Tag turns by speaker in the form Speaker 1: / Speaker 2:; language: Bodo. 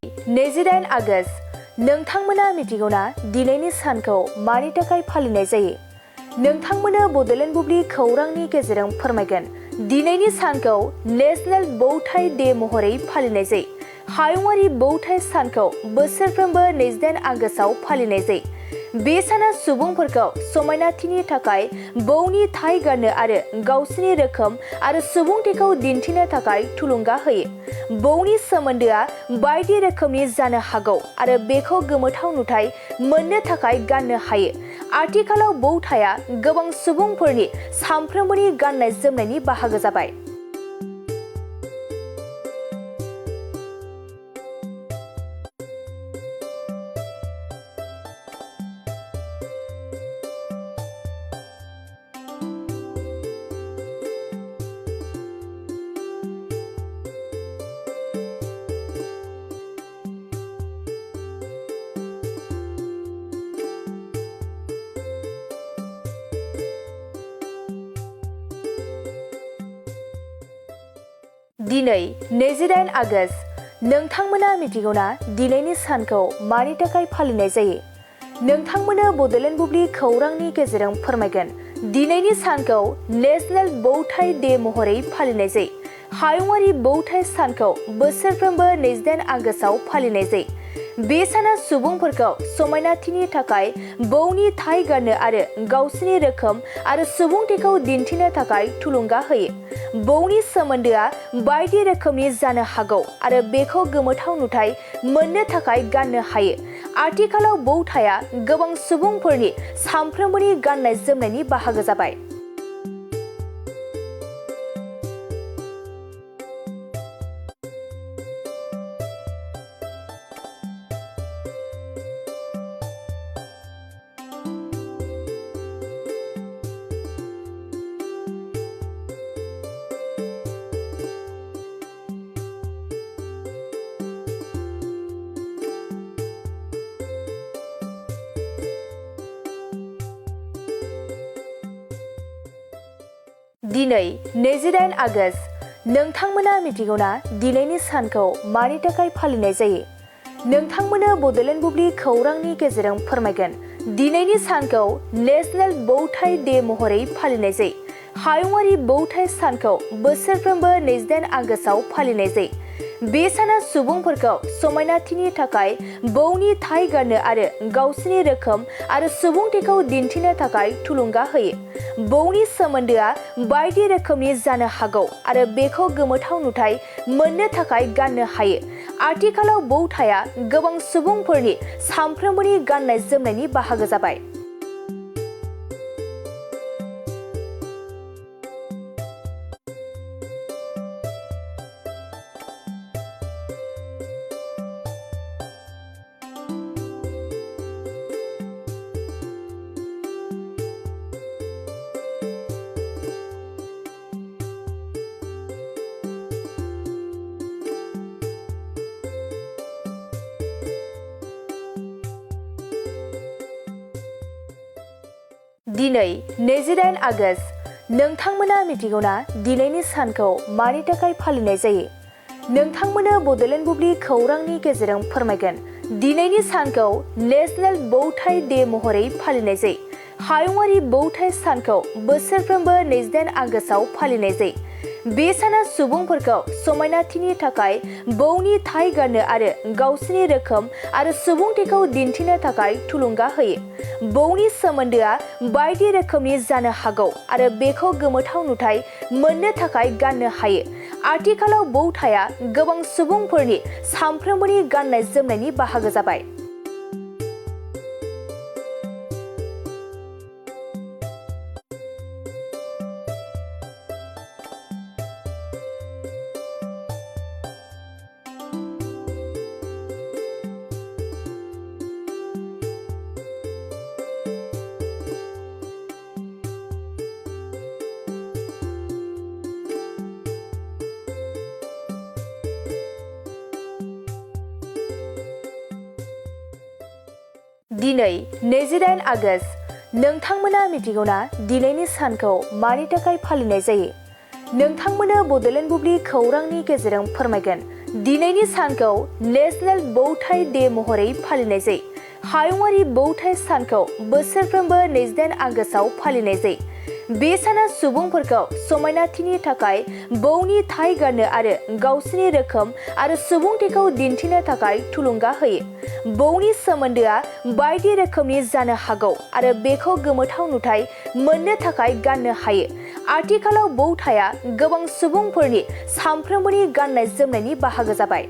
Speaker 1: 28 आगस्ट नोंथांमोना मिथिगौना दिनैनि सानखौ मानि थाखाय फालिनाय जायो? नोंथांमोनो बड'लेण्ड बुब्लि खौरांनि गेजेरजों फोरमायगोन। दिनैनि सानखौ नेशनेल बौथाय डे महरै फालिनाय जायो। हायुङारि बौथाय सानखौ बोसोरफ्रोमबो 28 आगस्टआव फालिनाय जायो। बे साना सुबुंफोरखौ समायनाथिनि थाखाय बौनि थाय गाननो आरो गावसोरनि रोखोम आरो सुबुंथिखौ दिन्थिनो थाखाय थुलुंगा होयो। बौनि सोमोन्दोआ बायदि रोखोमनि जानो हागौ आरो बेखौ गोमोथाव नुथाय मोननो थाखाय गाननो हायो। आथिखालाव बौथाया गोबां सुबुंफोरनि सानफ्रोमबोनि गाननाय जोमनायनि बाहागो जाबाय। दिनै 28 आगस्ट नोंथांमोना मिथिगौना दिनैनि सानखौ मानि थाखाय फालिनाय जायो? नोंथांमोनो बड'लेण्ड बुब्लि खौरांनि गेजेरजों फोरमायगोन। दिनैनि सानखौ नेशनेल बौथाय डे महरै फालिनाय जायो। हायुङारि बौथाय सानखौ बोसोरफ्रोमबो 28 आगस्टआव फालिनाय जायो। बे साना सुबुंफोरखौ समायनाथिनि थाखाय बौनि थाय गाननो आरो गावसोरनि रोखोम आरो सुबुंथिखौ दिन्थिनो थाखाय थुलुंगा होयो। बौनि सोमोन्दोआ बायदि रोखोमनि जानो हागौ आरो बेखौ गोमोथाव नुथाय मोननो थाखाय गाननो हायो। आथिखालाव बौथाया गोबां सुबुंफोरनि सानफ्रोमबोनि गाननाय जोमनायनि बाहागो जाबाय। दिनै 28 आगस्ट नोंथांमोना मिथिगौना दिनैनि सानखौ मानि थाखाय फालिनाय जायो? नोंथांमोनो बड'लेण्ड बुब्लि खौरांनि गेजेरजों फोरमायगोन। दिनैनि सानखौ नेशनेल बौथाय डे महरै फालिनाय जायो। हायुङारि बौथाय सानखौ बोसोरफ्रोमबो 28 आगस्टआव फालिनाय जायो। बे साना सुबुंफोरखौ समायनाथिनि थाखाय बौनि थाय गाननो आरो गावसोरनि रोखोम आरो सुबुंथिखौ दिन्थिनो थाखाय थुलुंगा होयो। बौनि सोमोन्दोआ बायदि रोखोमनि जानो हागौ आरो बेखौ गोमोथाव नुथाय मोननो थाखाय गाननो हायो। आथिखालाव बौथाया गोबां सुबुंफोरनि सानफ्रोमबोनि गाननाय जोमनायनि बाहागो जाबाय। दिनै 28 आगस्ट नोंथांमोना मिथिगौना दिनैनि सानखौ मानि थाखाय फालिनाय जायो? नोंथांमोनो बड'लेण्ड बुब्लि खौरांनि गेजेरजों फोरमायगोन। दिनैनि सानखौ नेशनेल बौथाय डे महरै फालिनाय जायो। हायुङारि बौथाय सानखौ बोसोरफ्रोमबो 28 आगस्टआव फालिनाय जायो। बे साना सुबुंफोरखौ समायनाथिनि थाखाय बौनि थाय गाननो आरो गावसोरनि रोखोम आरो सुबुंथिखौ दिन्थिनो थाखाय थुलुंगा होयो। बौनि सोमोन्दोआ बायदि रोखोमनि जानो हागौ आरो बेखौ गोमोथाव नुथाय मोननो थाखाय गाननो हायो। आथिखालाव बौथाया गोबां सुबुंफोरनि सानफ्रोमबोनि गाननाय जोमनायनि बाहागो जाबाय। दिनै 28 आगस्ट नोंथांमोना मिथिगौना दिनैनि सानखौ मानि थाखाय फालिनाय जायो? नोंथांमोनो बड'लेण्ड बुब्लि खौरांनि गेजेरजों फोरमायगोन। दिनैनि सानखौ नेशनेल बौथाय डे महरै फालिनाय जायो। हायुङारि बौथाय सानखौ बोसोरफ्रोमबो 28 आगस्तआव फालिनाय जायो। बे साना सुबुंफोरखौ समायनाथिनि थाखाय बौनि थाय गाननो आरो गावसोरनि रोखोम आरो सुबुंथिखौ दिन्थिनो थाखाय थुलुंगा होयो। बौनि सोमोन्दोआ बायदि रोखोमनि जानो हागौ आरो बेखौ गोमोथाव नुथाय मोननो थाखाय गाननो हायो। आथिखालाव बौथाया गोबां सुबुंफोरनि सानफ्रोमबोनि गाननाय जोमनायनि बाहागो जाबाय।